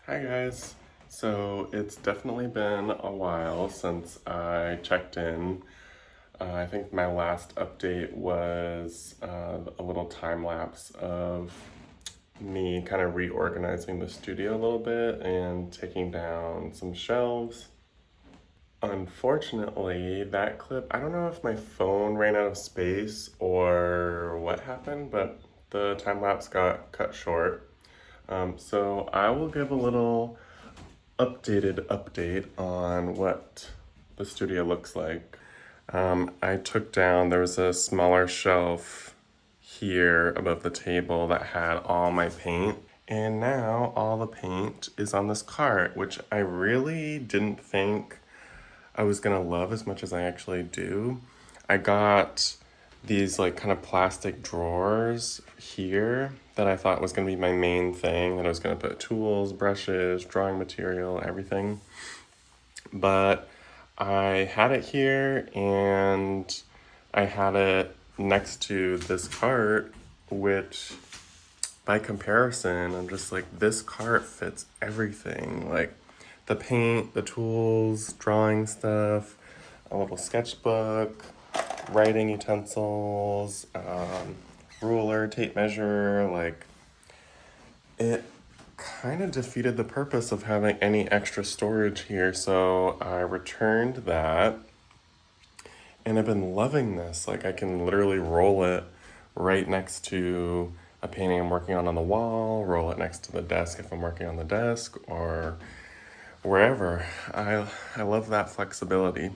Hi guys. So it's definitely been a while since I checked in. I think my last update was a little time lapse of me kind of reorganizing the studio a little bit and taking down some shelves. Unfortunately, that clip, I don't know if my phone ran out of space or what happened, but the time lapse got cut short. So I will give a little updated update on what the studio looks like. I took down, there was a smaller shelf here above the table that had all my paint. And now all the paint is on this cart, which I really didn't think I was gonna love as much as I actually do. I got these like kind of plastic drawers here that I thought was gonna be my main thing, that I was gonna put tools, brushes, drawing material, everything. But I had it here and I had it next to this cart, which by comparison, I'm just like, this cart fits everything. Like the paint, the tools, drawing stuff, a little sketchbook, writing utensils, ruler, tape measure. Like it kind of defeated the purpose of having any extra storage here. So I returned that and I've been loving this. Like I can literally roll it right next to a painting I'm working on the wall, roll it next to the desk if I'm working on the desk or wherever. I love that flexibility.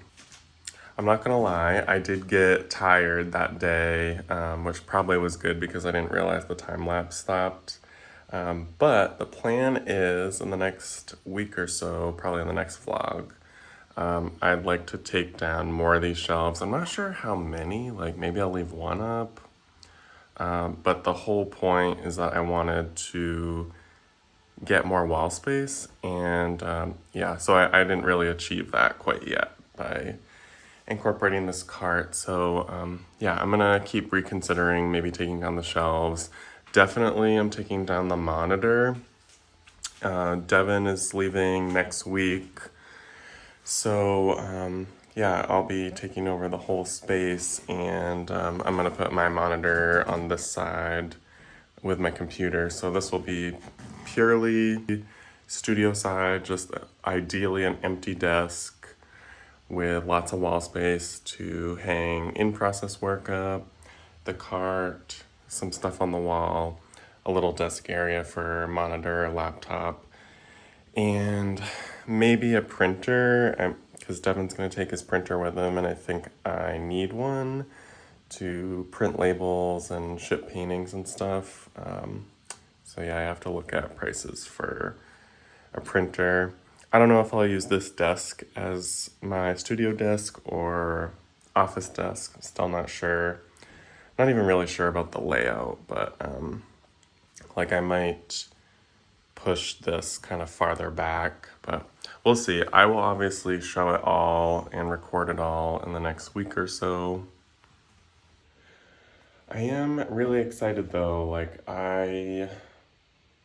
I'm not gonna lie, I did get tired that day, which probably was good because I didn't realize the time lapse stopped. But the plan is in the next week or so, probably in the next vlog, I'd like to take down more of these shelves. I'm not sure how many, like maybe I'll leave one up. But the whole point is that I wanted to get more wall space. And yeah, so I didn't really achieve that quite yet by incorporating this cart. So yeah, I'm gonna keep reconsidering maybe taking down the shelves. Definitely I'm taking down the monitor. Devin is leaving next week. So yeah, I'll be taking over the whole space and I'm gonna put my monitor on this side with my computer. So this will be purely studio side, just ideally an empty desk with lots of wall space to hang in-process work up, the cart, some stuff on the wall, a little desk area for monitor, laptop, and maybe a printer, because Devin's going to take his printer with him, and I think I need one to print labels and ship paintings and stuff. So yeah, I have to look at prices for a printer. I don't know if I'll use this desk as my studio desk or office desk. Still not sure. Not even really sure about the layout, but like I might push this kind of farther back, but we'll see. I will obviously show it all and record it all in the next week or so. I am really excited though. Like I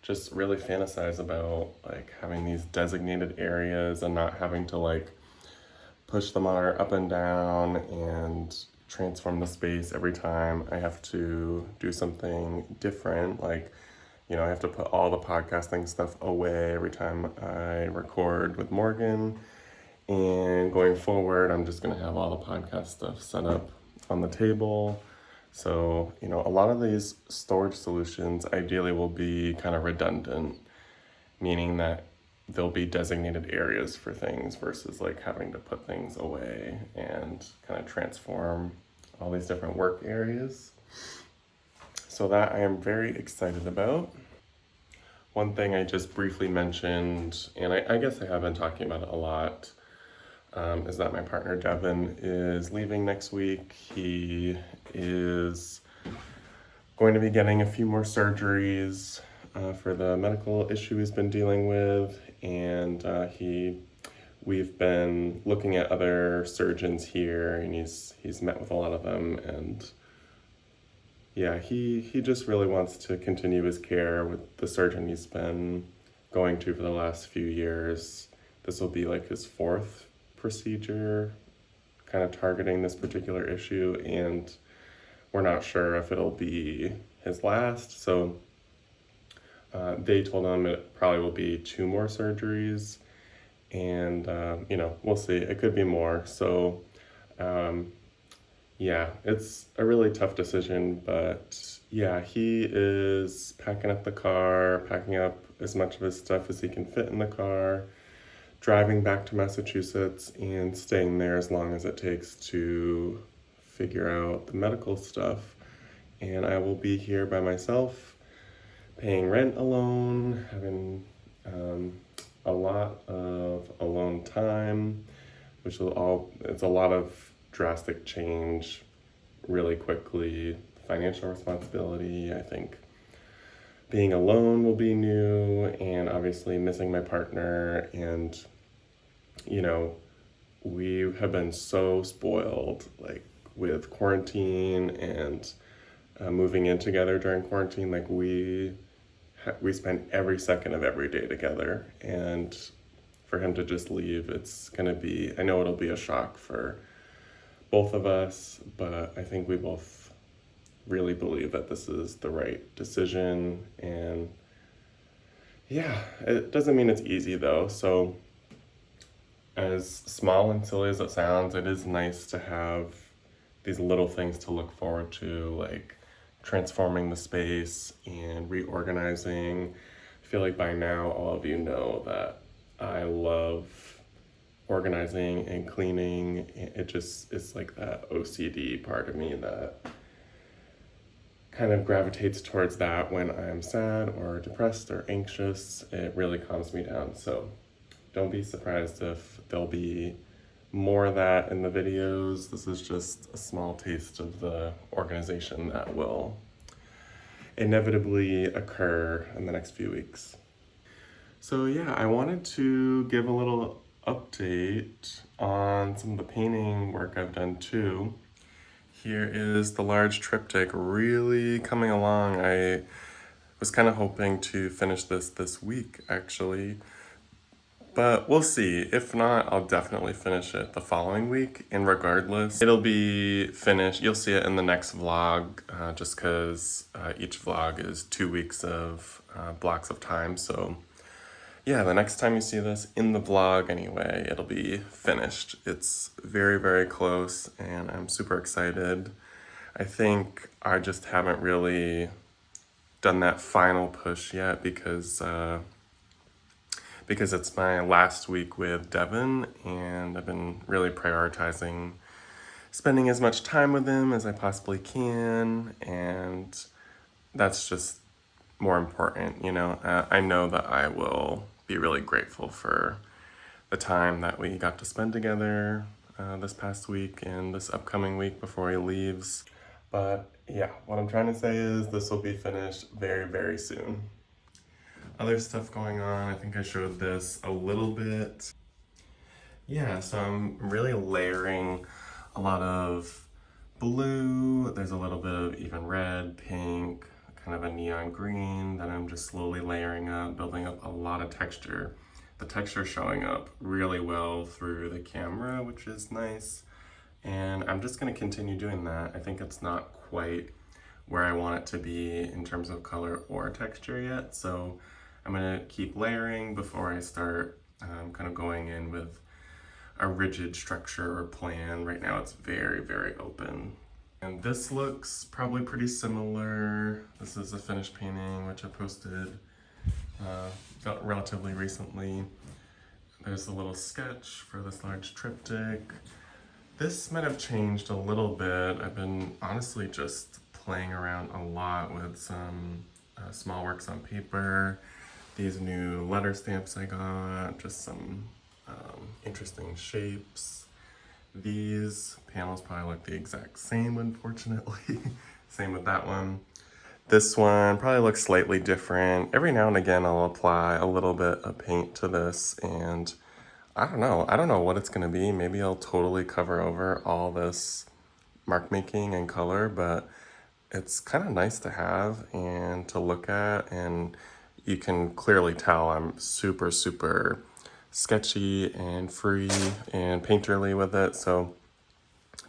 just really fantasize about like having these designated areas and not having to like push the monitor up and down and transform the space every time I have to do something different. Like, I have to put all the podcasting stuff away every time I record with Morgan. And going forward, I'm just gonna have all the podcast stuff set up on the table. So, a lot of these storage solutions ideally will be kind of redundant, meaning that there'll be designated areas for things versus like having to put things away and kind of transform all these different work areas. So that I am very excited about. One thing I just briefly mentioned, and I guess I have been talking about it a lot, is that my partner Devin is leaving next week. He is going to be getting a few more surgeries for the medical issue he's been dealing with, and we've been looking at other surgeons here, and he's met with a lot of them, and yeah, he just really wants to continue his care with the surgeon he's been going to for the last few years. This will be like his fourth procedure, kind of targeting this particular issue, and we're not sure if it'll be his last. So they told him it probably will be two more surgeries, and we'll see. It could be more. So um, yeah, it's a really tough decision, but yeah, he is packing up the car, packing up as much of his stuff as he can fit in the car, driving back to Massachusetts, and staying there as long as it takes to figure out the medical stuff. And I will be here by myself, paying rent alone, having a lot of alone time, it's a lot of drastic change really quickly. Financial responsibility, I think being alone will be new, and obviously missing my partner. And, you know, we have been so spoiled, like with quarantine and moving in together during quarantine. Like we spend every second of every day together, and for him to just leave, it's gonna be, I know it'll be a shock for both of us, but I think we both really believe that this is the right decision. And yeah, it doesn't mean it's easy though. So, as small and silly as it sounds, it is nice to have these little things to look forward to, like transforming the space and reorganizing. I feel like by now all of you know that I love organizing and cleaning. It just is like that OCD part of me that kind of gravitates towards that when I'm sad or depressed or anxious. It really calms me down. So don't be surprised if there'll be more of that in the videos. This is just a small taste of the organization that will inevitably occur in the next few weeks. So yeah, I wanted to give a little update on some of the painting work I've done too. Here is the large triptych really coming along. I was kind of hoping to finish this week actually, but we'll see. If not, I'll definitely finish it the following week. And regardless, it'll be finished. You'll see it in the next vlog, just because each vlog is 2 weeks of blocks of time. So yeah, the next time you see this in the vlog anyway, it'll be finished. It's very, very close, and I'm super excited. I think I just haven't really done that final push yet because it's my last week with Devin, and I've been really prioritizing spending as much time with him as I possibly can, and that's just more important, you know. I know that I will be really grateful for the time that we got to spend together this past week and this upcoming week before he leaves. But yeah, what I'm trying to say is this will be finished very, very soon. Other stuff going on, I think I showed this a little bit. Yeah, so I'm really layering a lot of blue. There's a little bit of even red, pink, kind of a neon green that I'm just slowly layering up, building up a lot of texture. The texture showing up really well through the camera, which is nice. And I'm just gonna continue doing that. I think it's not quite where I want it to be in terms of color or texture yet. So I'm gonna keep layering before I start kind of going in with a rigid structure or plan. Right now it's very, very open. And this looks probably pretty similar. This is a finished painting, which I posted relatively recently. There's a little sketch for this large triptych. This might have changed a little bit. I've been honestly just playing around a lot with some small works on paper. These new letter stamps I got, just some interesting shapes. These panels probably look the exact same, unfortunately. Same with that one. This one probably looks slightly different. Every now and again, I'll apply a little bit of paint to this, and I don't know. I don't know what it's gonna be. Maybe I'll totally cover over all this mark making and color, but it's kind of nice to have and to look at. And you can clearly tell I'm super, super sketchy and free and painterly with it. So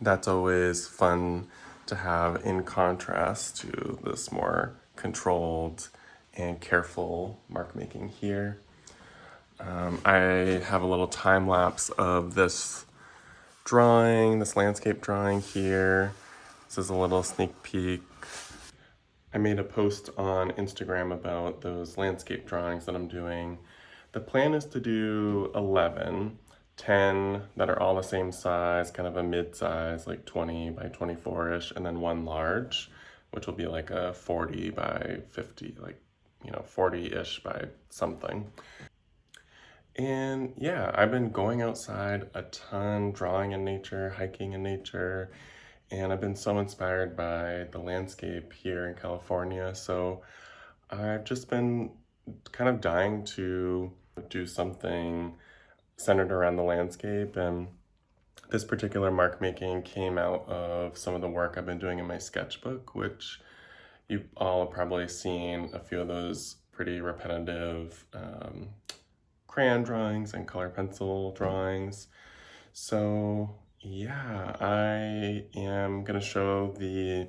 that's always fun to have in contrast to this more controlled and careful mark making here. I have a little time lapse of this drawing, this landscape drawing here. This is a little sneak peek. I made a post on Instagram about those landscape drawings that I'm doing. The plan is to do 11, 10 that are all the same size, kind of a mid-size, like 20 by 24-ish, and then one large, which will be like a 40 by 50, like, 40-ish by something. And yeah, I've been going outside a ton, drawing in nature, hiking in nature, and I've been so inspired by the landscape here in California. So I've just been kind of dying to do something centered around the landscape. And this particular mark making came out of some of the work I've been doing in my sketchbook, which you all have probably seen a few of those pretty repetitive crayon drawings and color pencil drawings. So yeah, I am gonna show the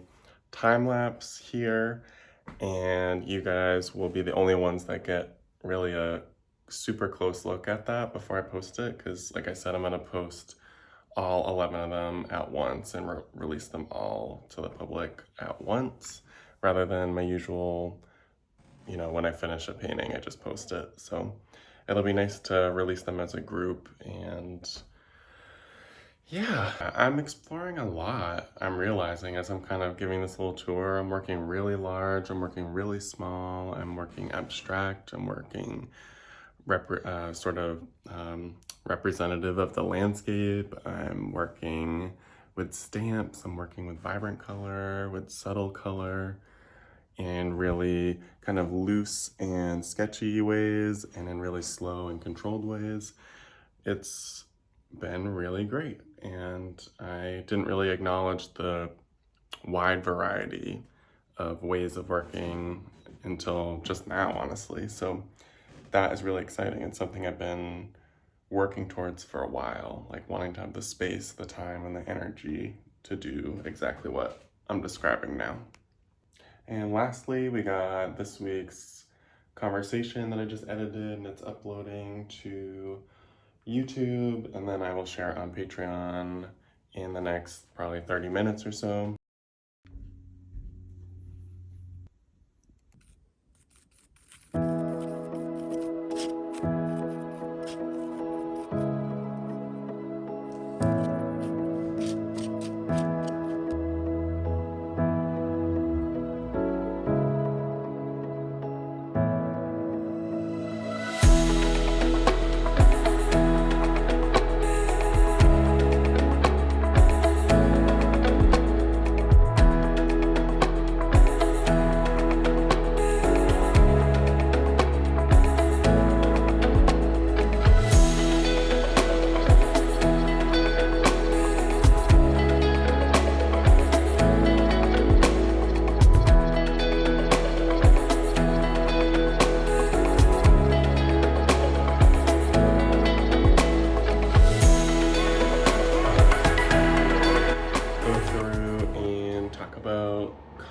time lapse here, and you guys will be the only ones that get really a super close look at that before I post it, because like I said, I'm gonna post all 11 of them at once and release them all to the public at once, rather than my usual, when I finish a painting, I just post it. So it'll be nice to release them as a group. And yeah, I'm exploring a lot. I'm realizing as I'm kind of giving this little tour, I'm working really large, I'm working really small, I'm working abstract, I'm working sort of representative of the landscape. I'm working with stamps, I'm working with vibrant color, with subtle color, in really kind of loose and sketchy ways, and in really slow and controlled ways. It's been really great, and I didn't really acknowledge the wide variety of ways of working until just now, honestly. So that is really exciting and something I've been working towards for a while, like wanting to have the space, the time, and the energy to do exactly what I'm describing now. And lastly, we got this week's conversation that I just edited, and it's uploading to YouTube, and then I will share it on Patreon in the next probably 30 minutes or so.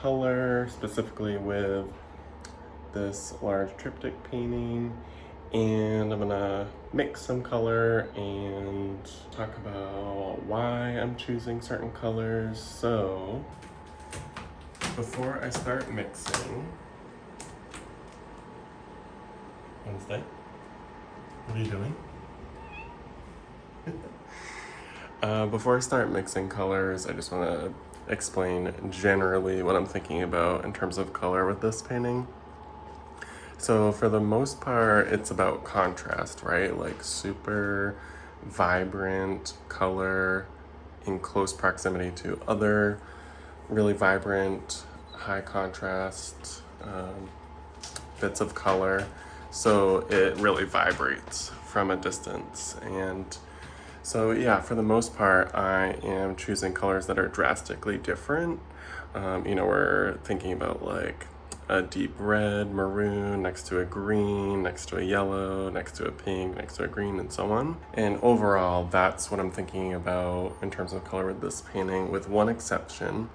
Color, specifically with this large triptych painting, and I'm gonna mix some color and talk about why I'm choosing certain colors. So before I start mixing, Wednesday, what are you doing? Before I start mixing colors, I just want to explain generally what I'm thinking about in terms of color with this painting. So for the most part, it's about contrast, right? Like super vibrant color in close proximity to other really vibrant, high contrast bits of color. So it really vibrates from a distance. And so yeah, for the most part, I am choosing colors that are drastically different. We're thinking about like a deep red, maroon, next to a green, next to a yellow, next to a pink, next to a green, and so on. And overall, that's what I'm thinking about in terms of color with this painting, with one exception.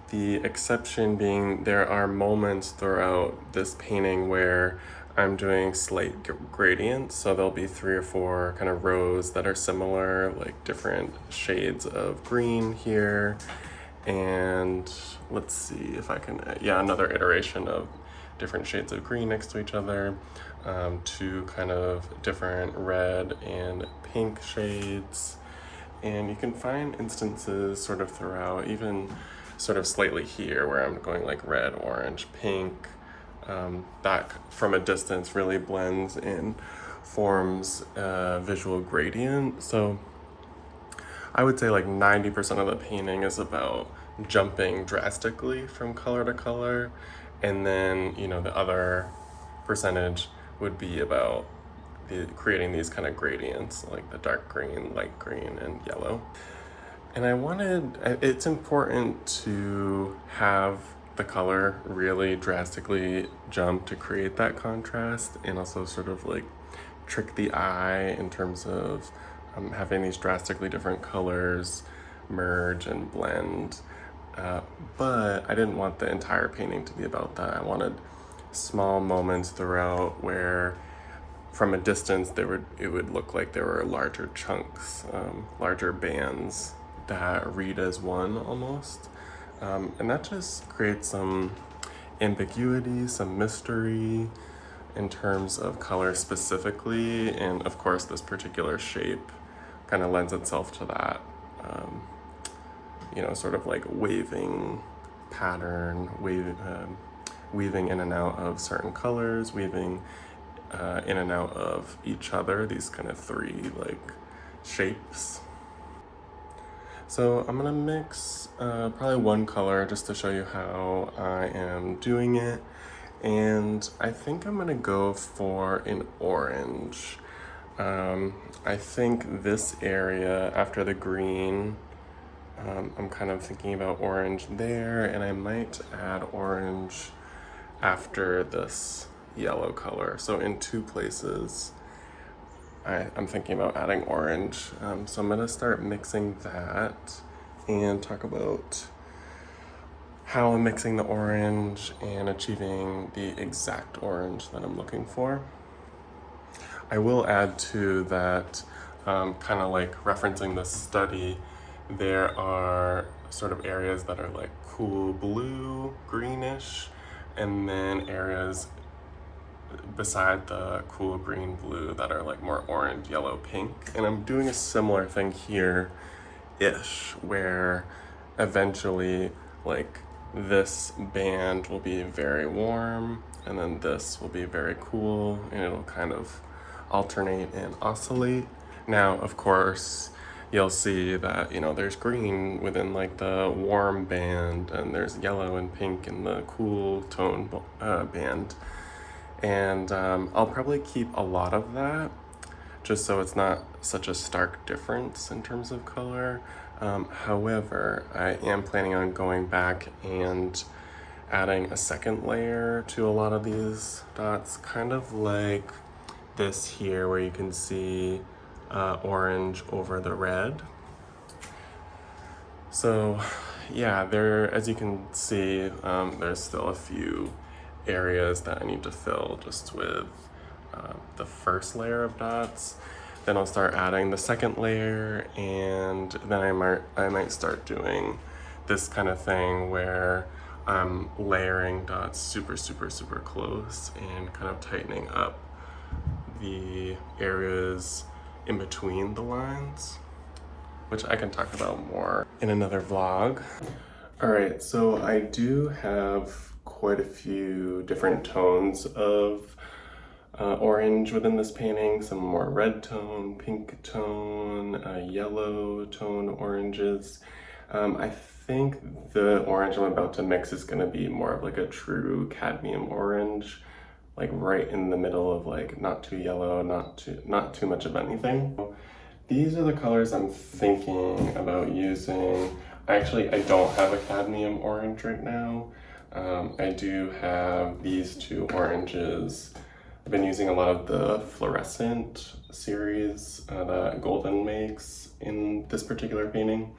The exception being there are moments throughout this painting where I'm doing slight gradients, so there'll be 3 or 4 kind of rows that are similar, like different shades of green here, and let's see if I can, yeah, another iteration of different shades of green next to each other, 2 kind of different red and pink shades, and you can find instances sort of throughout, even sort of slightly here where I'm going like red, orange, pink, that from a distance really blends in, forms a visual gradient. So I would say like 90% of the painting is about jumping drastically from color to color, and then, you know, the other percentage would be about creating these kind of gradients, like the dark green, light green, and yellow. And it's important to have the color really drastically jump to create that contrast, and also sort of like trick the eye in terms of having these drastically different colors merge and blend. But I didn't want the entire painting to be about that. I wanted small moments throughout where from a distance it would look like there were larger chunks, larger bands that read as one almost. And that just creates some ambiguity, some mystery in terms of color specifically, and of course this particular shape kind of lends itself to that, you know, sort of like waving pattern, weaving in and out of certain colors, weaving in and out of each other, these kind of 3 like shapes. So I'm gonna mix probably 1 color just to show you how I am doing it. And I think I'm gonna go for an orange. I think this area after the green, I'm kind of thinking about orange there, and I might add orange after this yellow color. So in 2 places, I'm thinking about adding orange. So I'm gonna start mixing that and talk about how I'm mixing the orange and achieving the exact orange that I'm looking for. I will add to that, kind of like referencing the study, there are sort of areas that are like cool blue, greenish, and then areas beside the cool green blue that are like more orange, yellow, pink. And I'm doing a similar thing here-ish, where eventually like this band will be very warm and then this will be very cool, and it'll kind of alternate and oscillate. Now, of course, you'll see that, you know, there's green within like the warm band, and there's yellow and pink in the cool tone band. And I'll probably keep a lot of that just so it's not such a stark difference in terms of color. However, I am planning on going back and adding a second layer to a lot of these dots, kind of like this here where you can see orange over the red. So yeah, as you can see, there's still a few areas that I need to fill just with the first layer of dots. Then I'll start adding the second layer, and then I might start doing this kind of thing where I'm layering dots super close and kind of tightening up the areas in between the lines, which I can talk about more in another vlog. All right, so I do have quite a few different tones of orange within this painting, some more red tone, pink tone, yellow tone oranges. I think the orange I'm about to mix is gonna be more of like a true cadmium orange, like right in the middle of like not too yellow, not too much of anything. These are the colors I'm thinking about using. Actually, I don't have a cadmium orange right now. I do have these two oranges. I've been using a lot of the fluorescent series that Golden makes in this particular painting.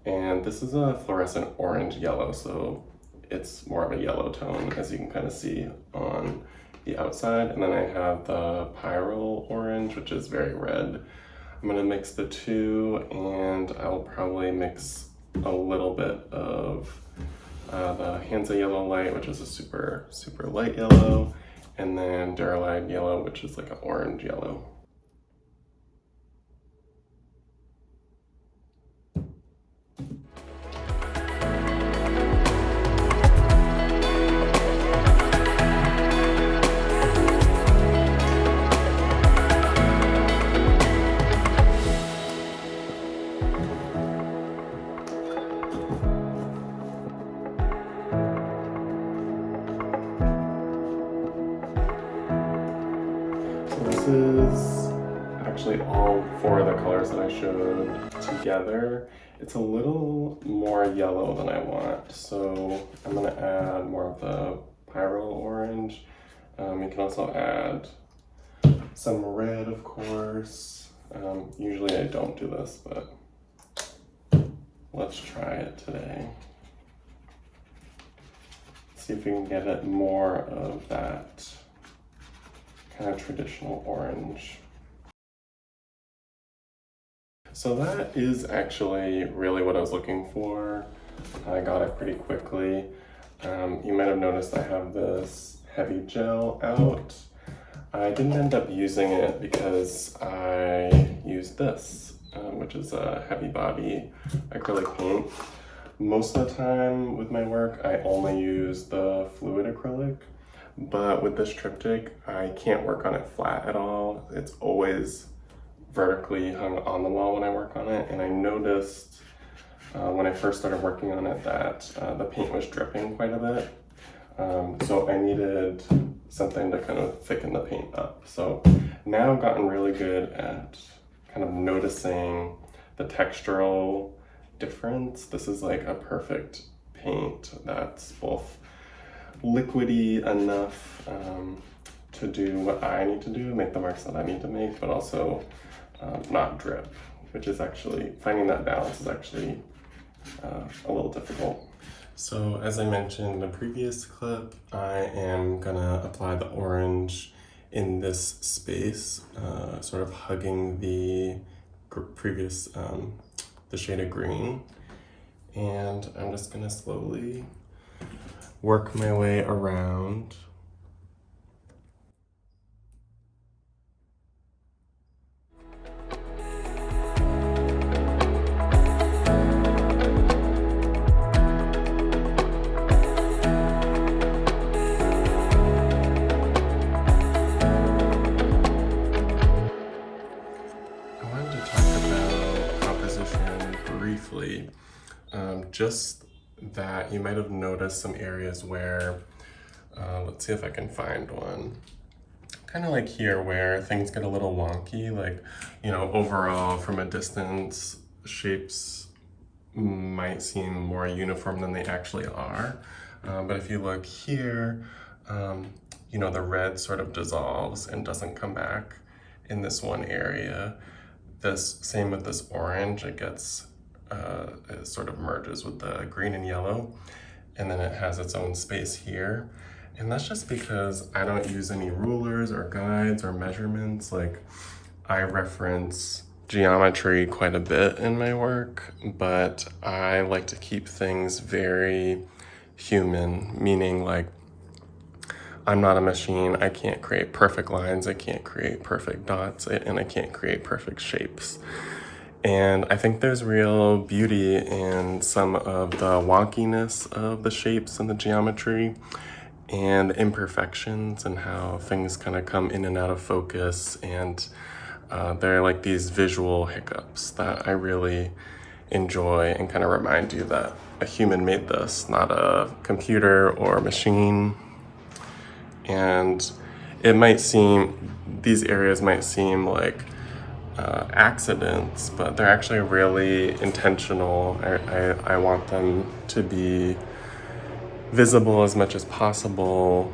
And this is a fluorescent orange yellow, so it's more of a yellow tone, as you can kind of see on the outside. And then I have the Pyrrole orange, which is very red. I'm gonna mix the two, and I'll probably mix a little bit of the Hansa Yellow Light, which is a super light yellow, and then Duralide Yellow, which is like an orange yellow. This is actually all four of the colors that I showed together. It's a little more yellow than I want, so I'm gonna add more of the Pyrrole orange. You can also add some red, of course. Usually I don't do this, but let's try it today. See if we can get it more of that kind of traditional orange. So that is actually really what I was looking for. I got it pretty quickly. You might have noticed I have this heavy gel out. I didn't end up using it because I used this, which is a heavy body acrylic paint. Most of the time with my work, I only use the fluid acrylic. But with this triptych, I can't work on it flat at all. It's always vertically hung on the wall when I work on it. And I noticed when I first started working on it that the paint was dripping quite a bit. So I needed something to kind of thicken the paint up. So now I've gotten really good at kind of noticing the textural difference. This is like a perfect paint that's both liquidy enough to do what I need to do, make the marks that I need to make, but also not drip, which is actually, finding that balance is actually a little difficult. So as I mentioned in the previous clip, I am gonna apply the orange in this space, sort of hugging the previous, the shade of green. And I'm just gonna slowly work my way around. I wanted to talk about composition briefly. Just that you might have noticed some areas where, let's see if I can find one, kind of like here where things get a little wonky, like, you know, overall from a distance, shapes might seem more uniform than they actually are. But if you look here, you know, the red sort of dissolves and doesn't come back in this one area. This, same with this orange, it gets it sort of merges with the green and yellow, and then it has its own space here. And that's just because I don't use any rulers or guides or measurements. Like, I reference geometry quite a bit in my work, but I like to keep things very human, meaning like, I'm not a machine. I can't create perfect lines, I can't create perfect dots, and I can't create perfect shapes. And I think there's real beauty in some of the wonkiness of the shapes and the geometry and the imperfections and how things kind of come in and out of focus. And they're like these visual hiccups that I really enjoy and kind of remind you that a human made this, not a computer or a machine. And it might seem, these areas might seem like accidents, but they're actually really intentional. I want them to be visible as much as possible.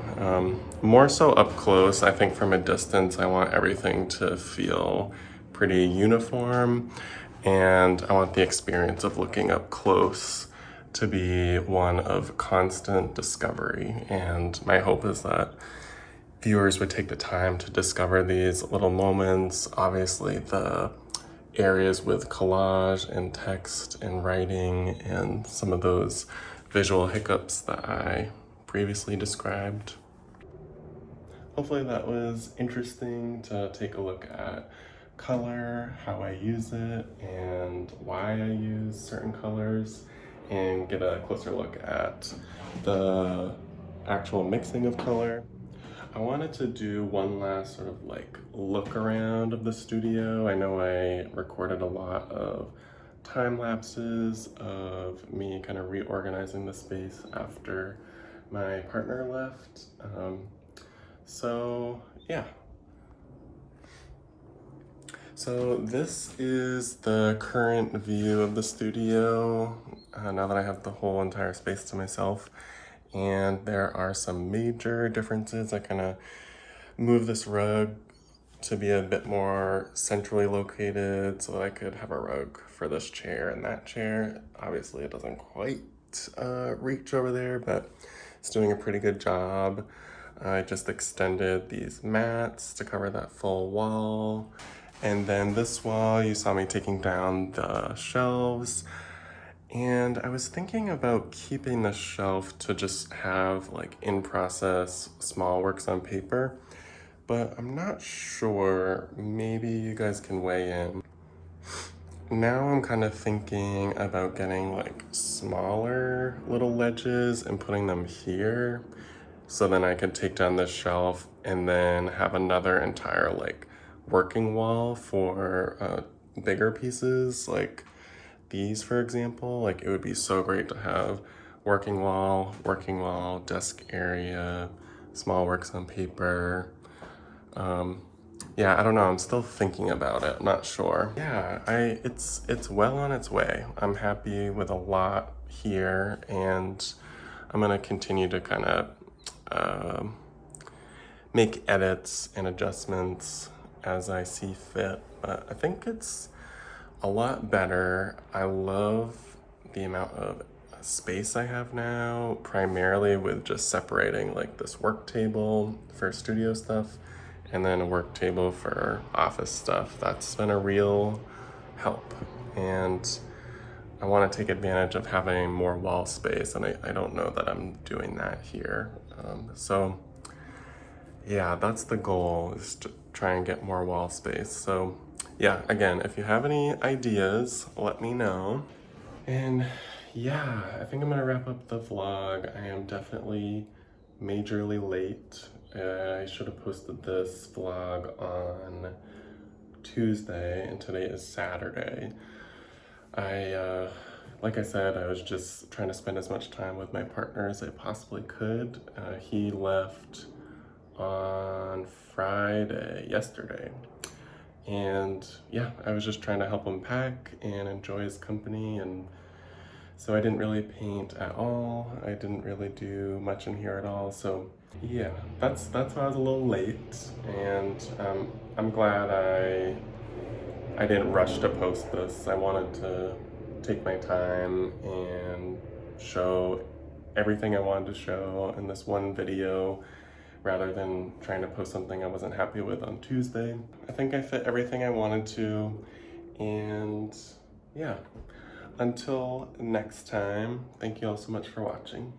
More so up close. I think from a distance, I want everything to feel pretty uniform, and I want the experience of looking up close to be one of constant discovery. And my hope is that viewers would take the time to discover these little moments. Obviously, the areas with collage and text and writing and some of those visual hiccups that I previously described. Hopefully that was interesting to take a look at color, how I use it, and why I use certain colors, and get a closer look at the actual mixing of color. I wanted to do one last sort of like look around of the studio. I know I recorded a lot of time lapses of me kind of reorganizing the space after my partner left. So yeah. So this is the current view of the studio now that I have the whole entire space to myself. And there are some major differences. I kind of move this rug to be a bit more centrally located so that I could have a rug for this chair and that chair. Obviously it doesn't quite reach over there, but it's doing a pretty good job. I just extended these mats to cover that full wall. And then this wall, you saw me taking down the shelves. And I was thinking about keeping the shelf to just have like in process small works on paper, but I'm not sure. Maybe you guys can weigh in. Now I'm kind of thinking about getting like smaller little ledges and putting them here. So then I could take down this shelf and then have another entire like working wall for bigger pieces like these, for example. Like it would be so great to have working wall, desk area, small works on paper. Yeah, I don't know. I'm still thinking about it. I'm not sure. Yeah, it's well on its way. I'm happy with a lot here, and I'm gonna continue to kind of make edits and adjustments as I see fit. But I think it's a lot better. I love the amount of space I have now, primarily with just separating like this work table for studio stuff and then a work table for office stuff. That's been a real help. And I want to take advantage of having more wall space, and I don't know that I'm doing that here. So yeah, that's the goal, is to try and get more wall space. So yeah, again, if you have any ideas, let me know. And yeah, I think I'm gonna wrap up the vlog. I am definitely majorly late. I should have posted this vlog on Tuesday, and today is Saturday. Like I said, I was just trying to spend as much time with my partner as I possibly could. He left on Friday, yesterday. And yeah, I was just trying to help him pack and enjoy his company, and so I didn't really paint at all. I didn't really do much in here at all. So yeah, that's why I was a little late, and I'm glad I didn't rush to post this. I wanted to take my time and show everything I wanted to show in this one video, rather than trying to post something I wasn't happy with on Tuesday. I think I fit everything I wanted to, and yeah. Until next time, thank you all so much for watching.